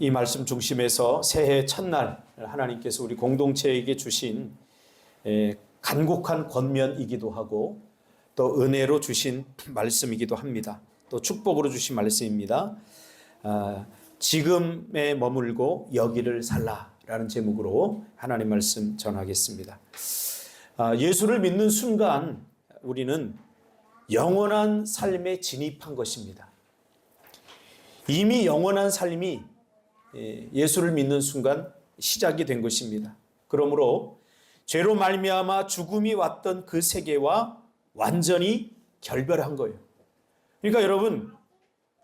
이 말씀 중심에서 새해 첫날 하나님께서 우리 공동체에게 주신 간곡한 권면이기도 하고 또 은혜로 주신 말씀이기도 합니다. 또 축복으로 주신 말씀입니다. 지금에 머물고 여기를 살라라는 제목으로 하나님 말씀 전하겠습니다. 예수를 믿는 순간 우리는 영원한 삶에 진입한 것입니다. 이미 영원한 삶이 예수를 믿는 순간 시작이 된 것입니다. 그러므로 죄로 말미암아 죽음이 왔던 그 세계와 완전히 결별한 거예요. 그러니까 여러분,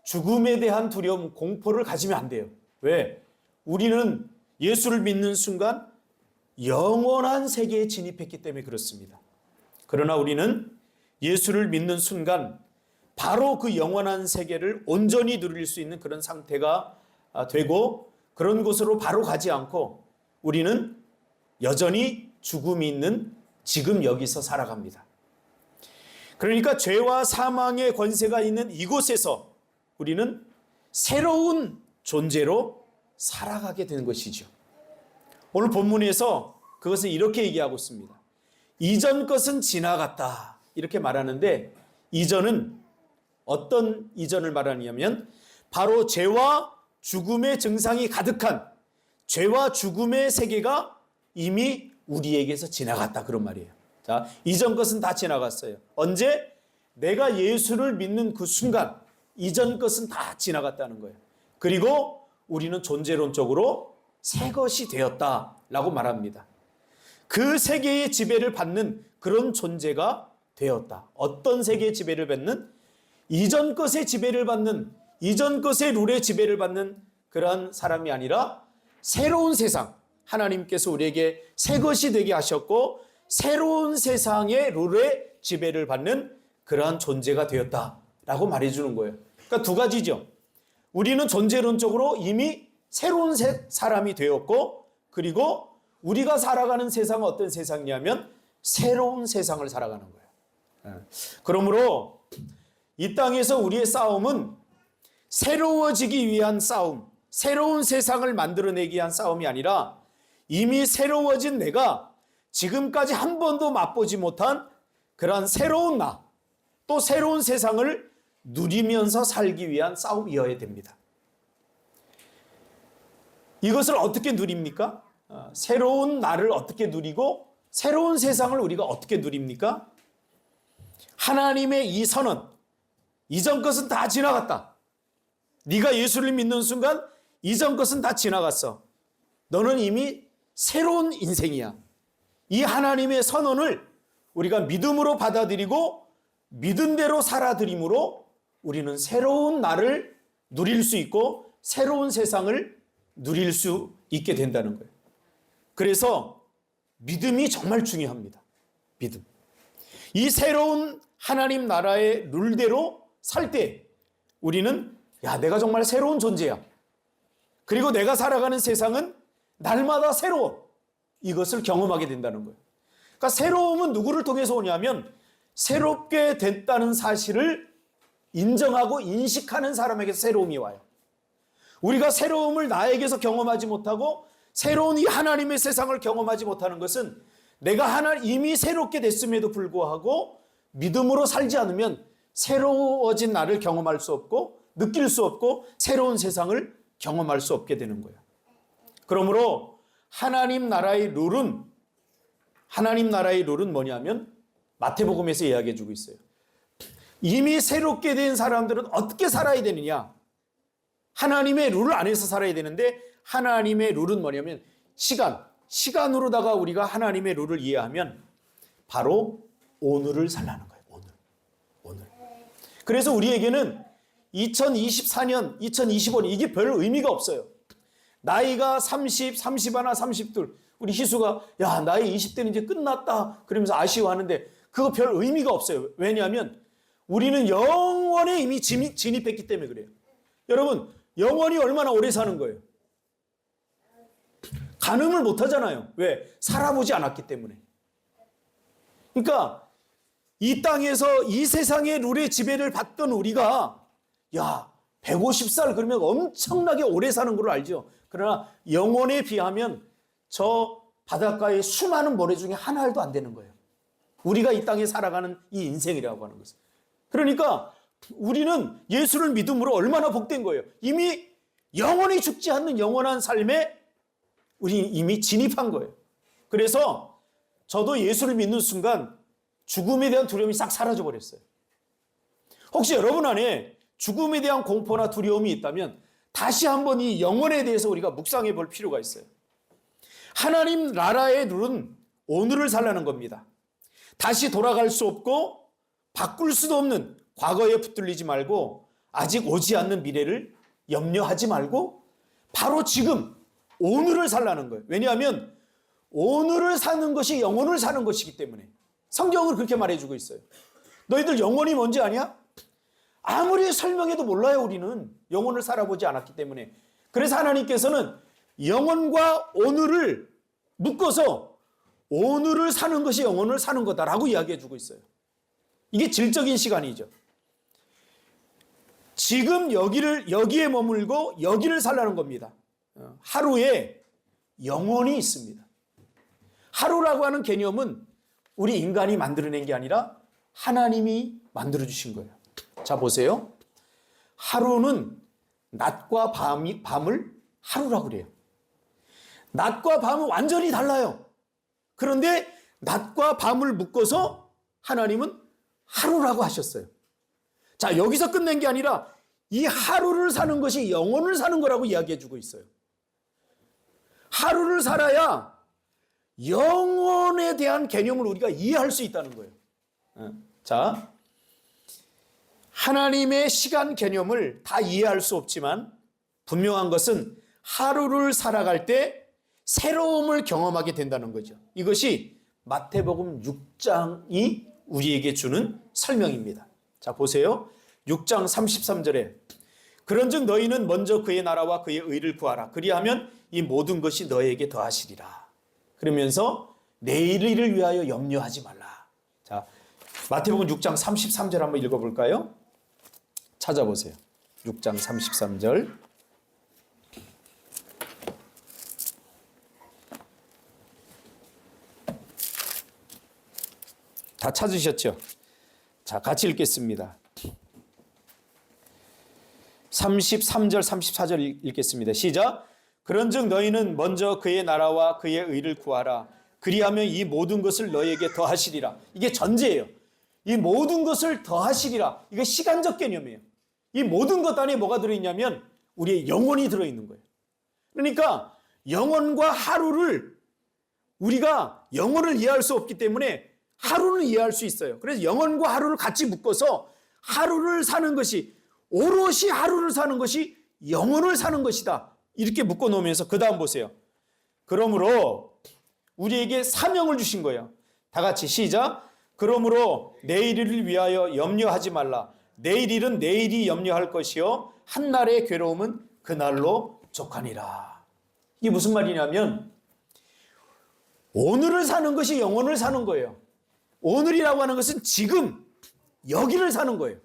죽음에 대한 두려움, 공포를 가지면 안 돼요. 왜? 우리는 예수를 믿는 순간 영원한 세계에 진입했기 때문에 그렇습니다. 그러나 우리는 예수를 믿는 순간 바로 그 영원한 세계를 온전히 누릴 수 있는 그런 상태가 되고 그런 곳으로 바로 가지 않고 우리는 여전히 죽음이 있는 지금 여기서 살아갑니다. 그러니까 죄와 사망의 권세가 있는 이곳에서 우리는 새로운 존재로 살아가게 되는 것이죠. 오늘 본문에서 그것을 이렇게 얘기하고 있습니다. 이전 것은 지나갔다 이렇게 말하는데 이전은 어떤 이전을 말하냐면 바로 죄와 죽음의 증상이 가득한 죄와 죽음의 세계가 이미 우리에게서 지나갔다 그런 말이에요. 자, 이전 것은 다 지나갔어요. 언제? 내가 예수를 믿는 그 순간 이전 것은 다 지나갔다는 거예요. 그리고 우리는 존재론적으로 새 것이 되었다라고 말합니다. 그 세계의 지배를 받는 그런 존재가 되었다. 어떤 세계의 지배를 받는? 이전 것의 지배를 받는, 이전 것의 룰의 지배를 받는 그러한 사람이 아니라 새로운 세상, 하나님께서 우리에게 새 것이 되게 하셨고 새로운 세상의 룰의 지배를 받는 그러한 존재가 되었다라고 말해주는 거예요. 그러니까 두 가지죠. 우리는 존재론적으로 이미 새로운 사람이 되었고 그리고 우리가 살아가는 세상은 어떤 세상이냐면 새로운 세상을 살아가는 거예요. 그러므로 이 땅에서 우리의 싸움은 새로워지기 위한 싸움, 새로운 세상을 만들어내기 위한 싸움이 아니라 이미 새로워진 내가 지금까지 한 번도 맛보지 못한 그러한 새로운 나, 또 새로운 세상을 누리면서 살기 위한 싸움이어야 됩니다. 이것을 어떻게 누립니까? 새로운 나를 어떻게 누리고 새로운 세상을 우리가 어떻게 누립니까? 하나님의 이 선언, 이전 것은 다 지나갔다. 네가 예수를 믿는 순간 이전 것은 다 지나갔어. 너는 이미 새로운 인생이야. 이 하나님의 선언을 우리가 믿음으로 받아들이고 믿은 대로 살아들임으로 우리는 새로운 나를 누릴 수 있고 새로운 세상을 누릴 수 있게 된다는 거예요. 그래서 믿음이 정말 중요합니다. 믿음. 이 새로운 하나님 나라의 룰대로 살 때 우리는 내가 정말 새로운 존재야. 그리고 내가 살아가는 세상은 날마다 새로워. 이것을 경험하게 된다는 거예요. 그러니까 새로움은 누구를 통해서 오냐면 새롭게 됐다는 사실을 인정하고 인식하는 사람에게서 새로움이 와요. 우리가 새로움을 나에게서 경험하지 못하고 새로운 이 하나님의 세상을 경험하지 못하는 것은 내가 이미 새롭게 됐음에도 불구하고 믿음으로 살지 않으면 새로워진 나를 경험할 수 없고 느낄 수 없고 새로운 세상을 경험할 수 없게 되는 거예요. 그러므로 하나님 나라의 룰은 뭐냐면 마태복음에서 이야기해 주고 있어요. 이미 새롭게 된 사람들은 어떻게 살아야 되느냐? 하나님의 룰 안에서 살아야 되는데 하나님의 룰은 뭐냐면 시간으로다가 우리가 하나님의 룰을 이해하면 바로 오늘을 살라는 거예요. 오늘. 그래서 우리에게는 2024년, 2025년 이게 별 의미가 없어요. 나이가 30, 31, 32 우리 희수가 나이 20대는 이제 끝났다 그러면서 아쉬워하는데 그거 별 의미가 없어요. 왜냐하면 우리는 영원에 이미 진입했기 때문에 그래요. 여러분, 영원히 얼마나 오래 사는 거예요? 가늠을 못 하잖아요. 왜? 살아보지 않았기 때문에. 그러니까 이 땅에서 이 세상의 룰의 지배를 받던 우리가 150살 그러면 엄청나게 오래 사는 걸로 알죠. 그러나 영혼에 비하면 저 바닷가의 수많은 모래 중에 한 알도 안 되는 거예요. 우리가 이 땅에 살아가는 이 인생이라고 하는 것은. 그러니까 우리는 예수를 믿음으로 얼마나 복된 거예요. 이미 영원히 죽지 않는 영원한 삶에 우리 이미 진입한 거예요. 그래서 저도 예수를 믿는 순간 죽음에 대한 두려움이 싹 사라져 버렸어요. 혹시 여러분 안에 죽음에 대한 공포나 두려움이 있다면 다시 한번 이 영혼에 대해서 우리가 묵상해 볼 필요가 있어요. 하나님 나라의 룰은 오늘을 살라는 겁니다. 다시 돌아갈 수 없고 바꿀 수도 없는 과거에 붙들리지 말고 아직 오지 않는 미래를 염려하지 말고 바로 지금 오늘을 살라는 거예요. 왜냐하면 오늘을 사는 것이 영혼을 사는 것이기 때문에 성경은 그렇게 말해주고 있어요. 너희들 영혼이 뭔지 아냐? 아무리 설명해도 몰라요. 우리는 영혼을 살아보지 않았기 때문에. 그래서 하나님께서는 영혼과 오늘을 묶어서 오늘을 사는 것이 영혼을 사는 거다라고 이야기해주고 있어요. 이게 질적인 시간이죠. 지금 여기에 머물고 여기를 살라는 겁니다. 하루에 영혼이 있습니다. 하루라고 하는 개념은 우리 인간이 만들어낸 게 아니라 하나님이 만들어주신 거예요. 자, 보세요. 하루는 낮과 밤을 하루라고 그래요. 낮과 밤은 완전히 달라요. 그런데 낮과 밤을 묶어서 하나님은 하루라고 하셨어요. 자, 여기서 끝낸 게 아니라 이 하루를 사는 것이 영혼을 사는 거라고 이야기해 주고 있어요. 하루를 살아야 영혼에 대한 개념을 우리가 이해할 수 있다는 거예요. 자, 하나님의 시간 개념을 다 이해할 수 없지만 분명한 것은 하루를 살아갈 때 새로움을 경험하게 된다는 거죠. 이것이 마태복음 6장이 우리에게 주는 설명입니다. 자, 보세요. 6장 33절에 그런즉 너희는 먼저 그의 나라와 그의 의를 구하라. 그리하면 이 모든 것이 너에게 더하시리라. 그러면서 내일을 위하여 염려하지 말라. 자, 마태복음 6장 33절 한번 읽어볼까요? 찾아보세요. 6장 33절. 다 찾으셨죠? 자, 같이 읽겠습니다. 33절, 34절 읽겠습니다. 시작. 그런즉 너희는 먼저 그의 나라와 그의 의를 구하라. 그리하면 이 모든 것을 너희에게 더하시리라. 이게 전제예요. 이 모든 것을 더하시리라. 이게 시간적 개념이에요. 이 모든 것 안에 뭐가 들어있냐면 우리의 영혼이 들어있는 거예요. 그러니까 영혼과 하루를 우리가 영혼을 이해할 수 없기 때문에 하루는 이해할 수 있어요. 그래서 영혼과 하루를 같이 묶어서 하루를 사는 것이 오롯이 하루를 사는 것이 영혼을 사는 것이다. 이렇게 묶어 놓으면서 그 다음 보세요. 그러므로 우리에게 사명을 주신 거예요. 다 같이 시작. 그러므로 내일을 위하여 염려하지 말라. 내일 일은 내일이 염려할 것이요 한날의 괴로움은 그날로 족하니라. 이게 무슨 말이냐면 오늘을 사는 것이 영혼을 사는 거예요. 오늘이라고 하는 것은 지금 여기를 사는 거예요.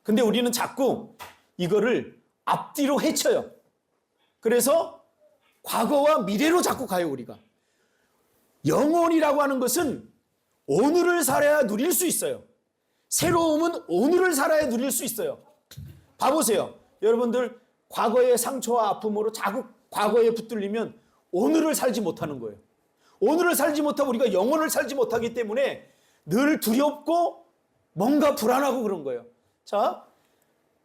근데 우리는 자꾸 이거를 앞뒤로 헤쳐요. 그래서 과거와 미래로 자꾸 가요, 우리가. 영혼이라고 하는 것은 오늘을 살아야 누릴 수 있어요. 새로움은 오늘을 살아야 누릴 수 있어요. 봐보세요. 여러분들 과거의 상처와 아픔으로 자꾸 과거에 붙들리면 오늘을 살지 못하는 거예요. 오늘을 살지 못하고 우리가 영혼을 살지 못하기 때문에 늘 두렵고 뭔가 불안하고 그런 거예요. 자,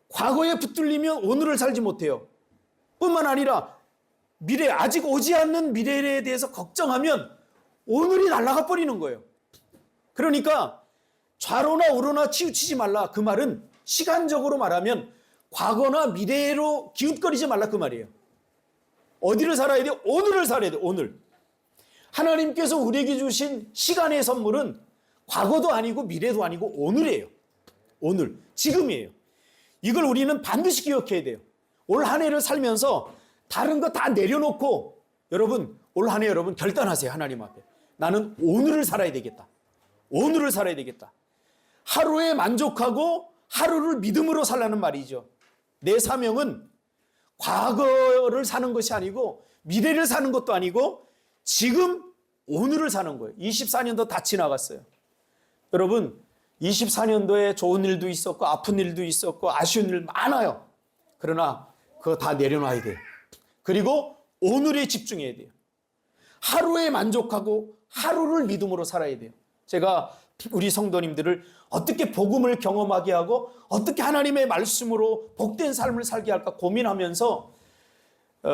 과거에 붙들리면 오늘을 살지 못해요. 뿐만 아니라 미래, 아직 오지 않는 미래에 대해서 걱정하면 오늘이 날아가 버리는 거예요. 그러니까 좌로나 우로나 치우치지 말라. 그 말은 시간적으로 말하면 과거나 미래로 기웃거리지 말라 그 말이에요. 어디를 살아야 돼요? 오늘을 살아야 돼요. 오늘. 하나님께서 우리에게 주신 시간의 선물은 과거도 아니고 미래도 아니고 오늘이에요. 오늘, 지금이에요. 이걸 우리는 반드시 기억해야 돼요. 올 한 해를 살면서 다른 거 다 내려놓고 여러분, 올 한 해 여러분 결단하세요. 하나님 앞에. 나는 오늘을 살아야 되겠다. 오늘을 살아야 되겠다. 하루에 만족하고 하루를 믿음으로 살라는 말이죠. 내 사명은 과거를 사는 것이 아니고 미래를 사는 것도 아니고 지금 오늘을 사는 거예요. 24년도 다 지나갔어요. 여러분 24년도에 좋은 일도 있었고 아픈 일도 있었고 아쉬운 일 많아요. 그러나 그거 다 내려놔야 돼요. 그리고 오늘에 집중해야 돼요. 하루에 만족하고 하루를 믿음으로 살아야 돼요. 제가 우리 성도님들을 어떻게 복음을 경험하게 하고 어떻게 하나님의 말씀으로 복된 삶을 살게 할까 고민하면서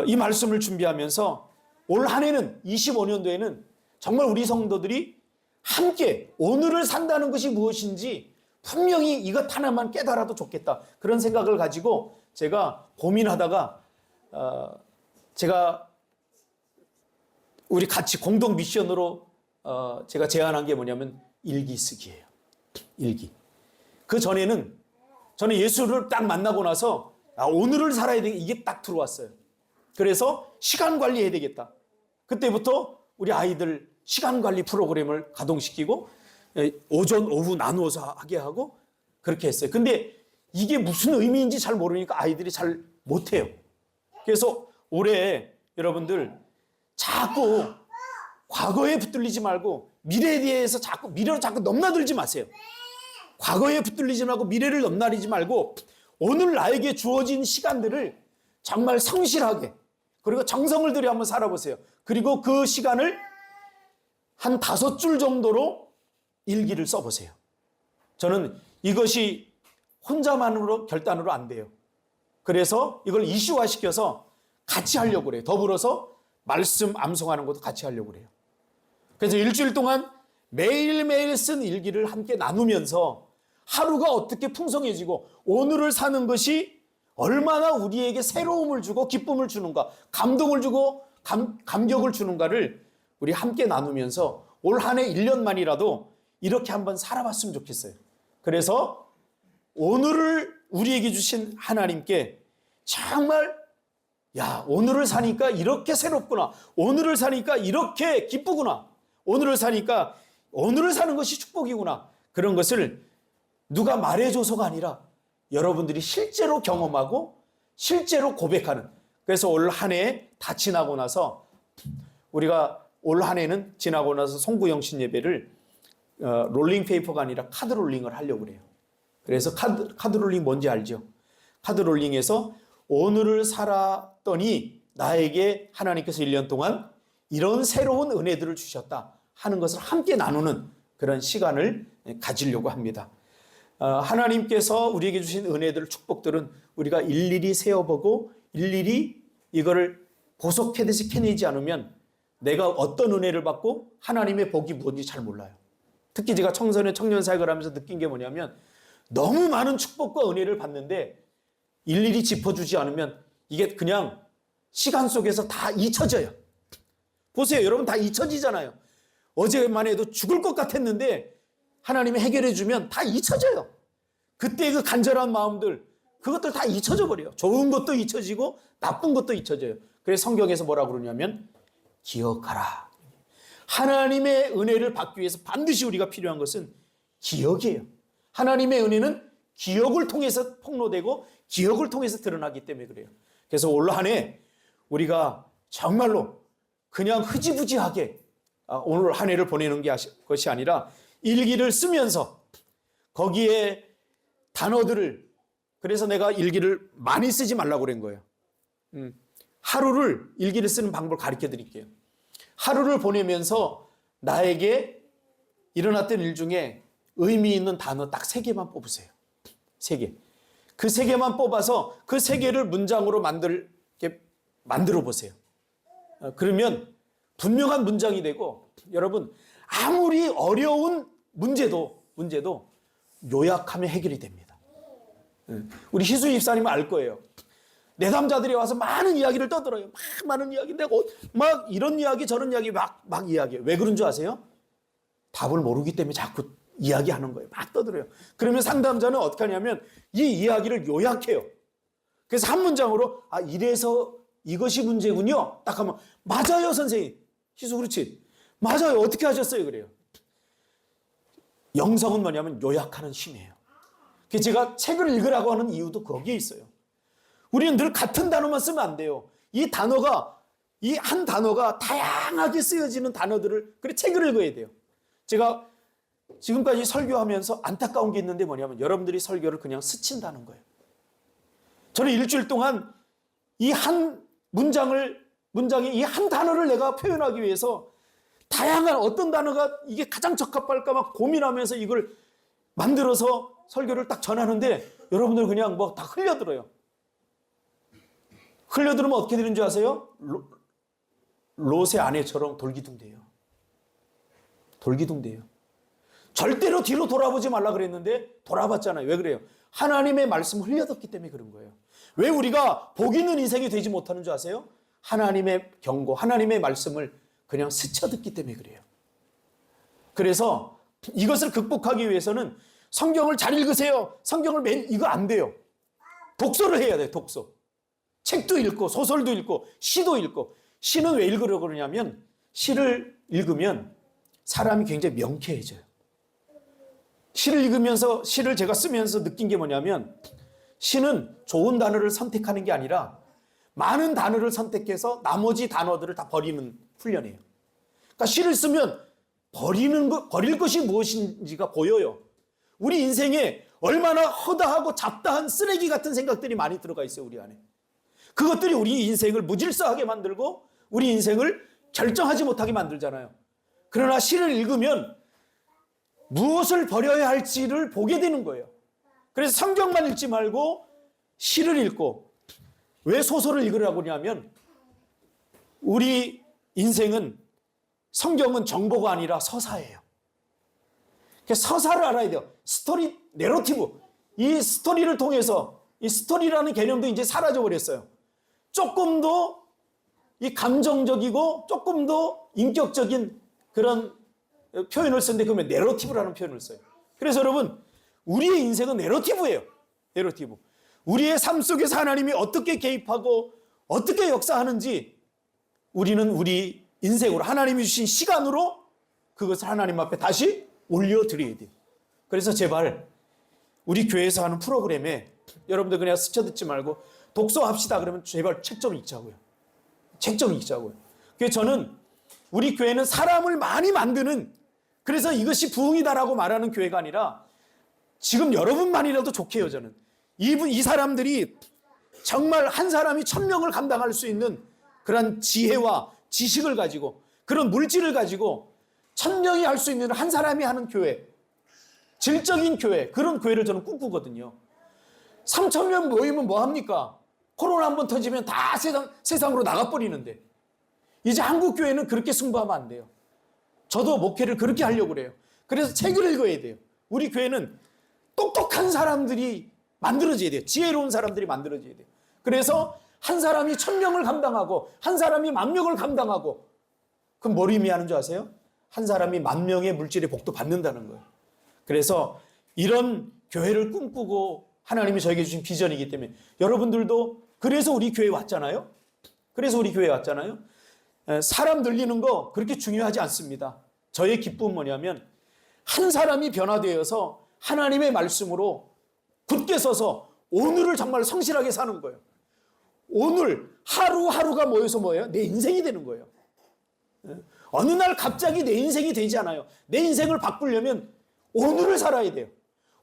이 말씀을 준비하면서 올 한 해는 25년도에는 정말 우리 성도들이 함께 오늘을 산다는 것이 무엇인지 분명히 이것 하나만 깨달아도 좋겠다. 그런 생각을 가지고 제가 고민하다가 제가 우리 같이 공동 미션으로 제가 제안한 게 뭐냐면 일기 쓰기예요. 일기. 그 전에는 저는 예수를 딱 만나고 나서 오늘을 살아야 되겠다. 이게 딱 들어왔어요. 그래서 시간 관리해야 되겠다. 그때부터 우리 아이들 시간 관리 프로그램을 가동시키고 오전, 오후 나누어서 하게 하고 그렇게 했어요. 근데 이게 무슨 의미인지 잘 모르니까 아이들이 잘 못해요. 그래서 올해 여러분들 자꾸 과거에 붙들리지 말고 미래에 대해서 미래로 자꾸 넘나들지 마세요. 과거에 붙들리지 말고 미래를 넘나들지 말고 오늘 나에게 주어진 시간들을 정말 성실하게 그리고 정성을 들여 한번 살아보세요. 그리고 그 시간을 한 5줄 정도로 일기를 써보세요. 저는 이것이 혼자만으로 결단으로 안 돼요. 그래서 이걸 이슈화시켜서 같이 하려고 그래요. 더불어서 말씀 암송하는 것도 같이 하려고 그래요. 그래서 일주일 동안 매일매일 쓴 일기를 함께 나누면서 하루가 어떻게 풍성해지고 오늘을 사는 것이 얼마나 우리에게 새로움을 주고 기쁨을 주는가, 감동을 주고 감격을 주는가를 우리 함께 나누면서 올 한 해 1년만이라도 이렇게 한번 살아봤으면 좋겠어요. 그래서 오늘을 우리에게 주신 하나님께 정말 오늘을 사니까 이렇게 새롭구나. 오늘을 사니까 이렇게 기쁘구나. 오늘을 사니까 오늘을 사는 것이 축복이구나. 그런 것을 누가 말해줘서가 아니라 여러분들이 실제로 경험하고 실제로 고백하는. 그래서 올 한 해 다 지나고 나서 우리가 올 한 해는 지나고 나서 송구영신 예배를 롤링 페이퍼가 아니라 카드 롤링을 하려고 그래요. 그래서 카드 롤링 뭔지 알죠? 카드 롤링에서 오늘을 살았더니 나에게 하나님께서 1년 동안 이런 새로운 은혜들을 주셨다 하는 것을 함께 나누는 그런 시간을 가지려고 합니다. 하나님께서 우리에게 주신 은혜들, 축복들은 우리가 일일이 세어보고 일일이 이거를 고속해듯이 캐내지 않으면 내가 어떤 은혜를 받고 하나님의 복이 무엇인지 잘 몰라요. 특히 제가 청소년 청년 사역을 하면서 느낀 게 뭐냐면 너무 많은 축복과 은혜를 받는데 일일이 짚어주지 않으면 이게 그냥 시간 속에서 다 잊혀져요. 보세요. 여러분 다 잊혀지잖아요. 어제만 해도 죽을 것 같았는데 하나님이 해결해 주면 다 잊혀져요. 그때 그 간절한 마음들 그것들 다 잊혀져 버려요. 좋은 것도 잊혀지고 나쁜 것도 잊혀져요. 그래서 성경에서 뭐라고 그러냐면 기억하라. 하나님의 은혜를 받기 위해서 반드시 우리가 필요한 것은 기억이에요. 하나님의 은혜는 기억을 통해서 폭로되고 기억을 통해서 드러나기 때문에 그래요. 그래서 올 한 해 우리가 정말로 그냥 흐지부지하게 오늘 한 해를 보내는 것이 아니라 일기를 쓰면서 거기에 단어들을 그래서 내가 일기를 많이 쓰지 말라고 그런 거예요. 하루를 일기를 쓰는 방법을 가르쳐 드릴게요. 하루를 보내면서 나에게 일어났던 일 중에 의미 있는 단어 딱 3개만 뽑으세요. 3개. 그 3개만 뽑아서 그 3개를 문장으로 만들어 보세요. 그러면 분명한 문장이 되고 여러분 아무리 어려운 문제도 요약하면 해결이 됩니다. 우리 희수 집사님은 알 거예요. 내담자들이 와서 많은 이야기를 떠들어요. 많은 이야기인데 막 이런 이야기 저런 이야기 막 이야기해요. 왜 그런 줄 아세요? 답을 모르기 때문에 자꾸 이야기하는 거예요. 막 떠들어요. 그러면 상담자는 어떻게 하냐면 이 이야기를 요약해요. 그래서 한 문장으로 이래서 이것이 문제군요. 딱 하면 맞아요 선생님. 희수 그렇지? 맞아요. 어떻게 하셨어요? 그래요. 영성은 뭐냐면 요약하는 힘이에요. 제가 책을 읽으라고 하는 이유도 거기에 있어요. 우리는 늘 같은 단어만 쓰면 안 돼요. 이 한 단어가 다양하게 쓰여지는 단어들을, 그래 책을 읽어야 돼요. 제가 지금까지 설교하면서 안타까운 게 있는데 뭐냐면 여러분들이 설교를 그냥 스친다는 거예요. 저는 일주일 동안 이 한 문장의 이 한 단어를 내가 표현하기 위해서 다양한 어떤 단어가 이게 가장 적합할까 막 고민하면서 이걸 만들어서 설교를 딱 전하는데 여러분들 그냥 뭐 다 흘려들어요. 흘려들으면 어떻게 되는 줄 아세요? 롯의 아내처럼 돌기둥대요. 돌기둥대요. 절대로 뒤로 돌아보지 말라 그랬는데 돌아봤잖아요. 왜 그래요? 하나님의 말씀을 흘려듣기 때문에 그런 거예요. 왜 우리가 복 있는 인생이 되지 못하는 줄 아세요? 하나님의 경고, 하나님의 말씀을 그냥 스쳐듣기 때문에 그래요. 그래서 이것을 극복하기 위해서는 성경을 잘 읽으세요. 성경을 매일, 이거 안 돼요. 독서를 해야 돼요. 독서. 책도 읽고 소설도 읽고 시도 읽고. 시는 왜 읽으려고 그러냐면 시를 읽으면 사람이 굉장히 명쾌해져요. 시를 읽으면서, 시를 제가 쓰면서 느낀 게 뭐냐면 시는 좋은 단어를 선택하는 게 아니라 많은 단어를 선택해서 나머지 단어들을 다 버리는 훈련이에요. 그러니까 시를 쓰면 버릴 것이 무엇인지가 보여요. 우리 인생에 얼마나 허다하고 잡다한 쓰레기 같은 생각들이 많이 들어가 있어요, 우리 안에. 그것들이 우리 인생을 무질서하게 만들고 우리 인생을 결정하지 못하게 만들잖아요. 그러나 시를 읽으면 무엇을 버려야 할지를 보게 되는 거예요. 그래서 성경만 읽지 말고 시를 읽고, 왜 소설을 읽으라고 하냐면 우리 인생은, 성경은 정보가 아니라 서사예요. 서사를 알아야 돼요. 스토리, 내러티브. 이 스토리를 통해서, 이 스토리라는 개념도 이제 사라져 버렸어요. 조금 더 이 감정적이고 조금 더 인격적인 그런 표현을 쓰는데 그러면 내러티브라는 표현을 써요. 그래서 여러분, 우리의 인생은 내러티브예요. 내러티브. 우리의 삶 속에서 하나님이 어떻게 개입하고 어떻게 역사하는지 우리는 우리 인생으로, 하나님이 주신 시간으로 그것을 하나님 앞에 다시 올려드려야 돼요. 그래서 제발 우리 교회에서 하는 프로그램에 여러분들 그냥 스쳐듣지 말고 독서합시다 그러면 제발 책 좀 읽자고요. 책 좀 읽자고요. 그래서 저는 우리 교회는 사람을 많이 만드는, 그래서 이것이 부흥이다라고 말하는 교회가 아니라 지금 여러분만이라도 좋게요. 저는 이 사람들이 정말 한 사람이 1000명을 감당할 수 있는 그런 지혜와 지식을 가지고, 그런 물질을 가지고 1000명이 할 수 있는 한 사람이 하는 교회, 질적인 교회, 그런 교회를 저는 꿈꾸거든요. 3000명 모이면 뭐합니까? 코로나 한번 터지면 다 세상으로 나가버리는데, 이제 한국 교회는 그렇게 승부하면 안 돼요. 저도 목회를 그렇게 하려고 그래요. 그래서 책을 읽어야 돼요. 우리 교회는 똑똑한 사람들이 만들어져야 돼요. 지혜로운 사람들이 만들어져야 돼요. 그래서 한 사람이 1000명을 감당하고 한 사람이 10,000명을 감당하고, 그럼 뭘 의미하는 줄 아세요? 한 사람이 10,000명의 물질의 복도 받는다는 거예요. 그래서 이런 교회를 꿈꾸고 하나님이 저에게 주신 비전이기 때문에 여러분들도, 그래서 우리 교회에 왔잖아요. 그래서 우리 교회에 왔잖아요. 사람 늘리는 거 그렇게 중요하지 않습니다. 저의 기쁨은 뭐냐면 한 사람이 변화되어서 하나님의 말씀으로 굳게 서서 오늘을 정말 성실하게 사는 거예요. 오늘 하루하루가 모여서 뭐예요? 내 인생이 되는 거예요. 어느 날 갑자기 내 인생이 되지 않아요. 내 인생을 바꾸려면 오늘을 살아야 돼요.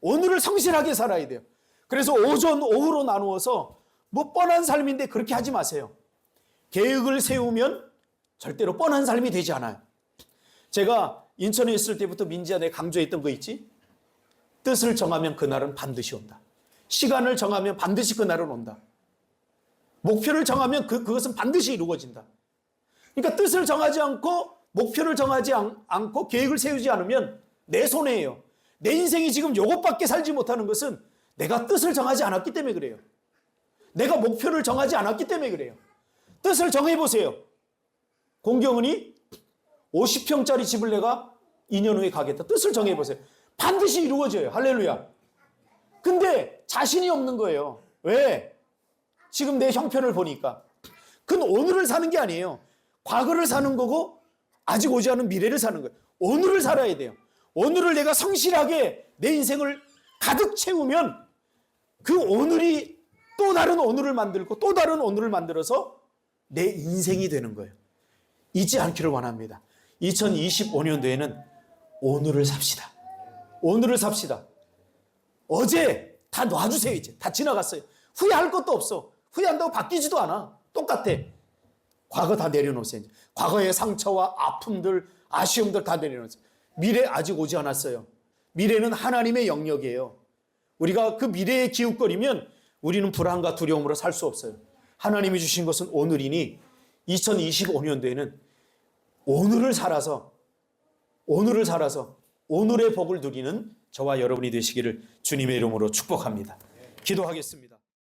오늘을 성실하게 살아야 돼요. 그래서 오전, 오후로 나누어서 뭐 뻔한 삶인데 그렇게 하지 마세요. 계획을 세우면 절대로 뻔한 삶이 되지 않아요. 제가 인천에 있을 때부터 민지한테 강조했던 거 있지? 뜻을 정하면 그날은 반드시 온다. 시간을 정하면 반드시 그날은 온다. 목표를 정하면 그것은 반드시 이루어진다. 그러니까 뜻을 정하지 않고 목표를 정하지 않고 계획을 세우지 않으면 내 손해예요. 내 인생이 지금 이것밖에 살지 못하는 것은 내가 뜻을 정하지 않았기 때문에 그래요. 내가 목표를 정하지 않았기 때문에 그래요. 뜻을 정해보세요. 공경은이 50평짜리 집을 내가 2년 후에 가겠다. 뜻을 정해보세요. 반드시 이루어져요. 할렐루야. 근데 자신이 없는 거예요. 왜? 지금 내 형편을 보니까. 그건 오늘을 사는 게 아니에요. 과거를 사는 거고 아직 오지 않은 미래를 사는 거예요. 오늘을 살아야 돼요. 오늘을 내가 성실하게 내 인생을 가득 채우면 그 오늘이 또 다른 오늘을 만들고 또 다른 오늘을 만들어서 내 인생이 되는 거예요. 잊지 않기를 원합니다. 2025년도에는 오늘을 삽시다. 오늘을 삽시다. 어제 다 놔주세요. 이제 다 지나갔어요. 후회할 것도 없어. 후회한다고 바뀌지도 않아. 똑같아. 과거 다 내려놓으세요. 과거의 상처와 아픔들, 아쉬움들 다 내려놓으세요. 미래 아직 오지 않았어요. 미래는 하나님의 영역이에요. 우리가 그 미래에 기웃거리면 우리는 불안과 두려움으로 살 수 없어요. 하나님이 주신 것은 오늘이니 2025년도에는 오늘을 살아서 오늘의 복을 누리는 저와 여러분이 되시기를 주님의 이름으로 축복합니다. 기도하겠습니다.